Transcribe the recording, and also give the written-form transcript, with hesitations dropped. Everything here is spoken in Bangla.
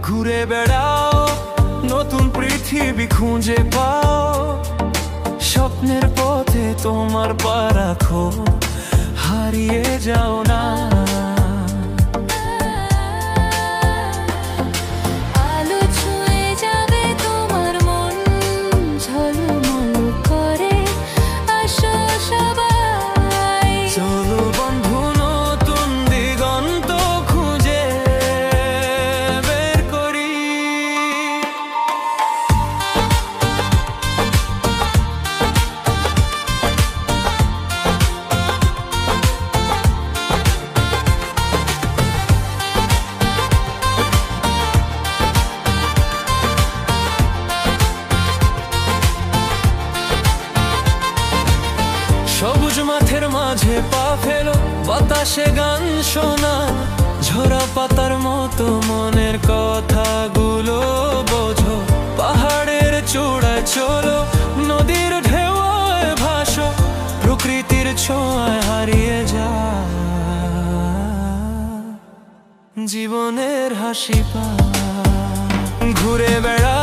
ঘুরে বেড়াও, নতুন পৃথিবী খুঁজে পাও। স্বপ্নের পথে তোমার পা রাখো, হারিয়ে যাও না। আলো ছুঁয়ে যাবে তোমার মন, ঝলমল করে আসো সবাই। চলো বন্ধু, নতুন দিগন্ত খুঁজে বের করি। সবুজ মাঠের মাঝে পা ফেলো, বাতাসে গান শোনা। ঝরা পাতার মতো মনের কথাগুলো বোঝো। পাহাড়ের চূড়ায় চলো, নদীর ঢেউয়ে ভাসো। প্রকৃতির ছোঁয়ায় হারিয়ে যা, জীবনের হাসি পা। ঘুরে বেড়া,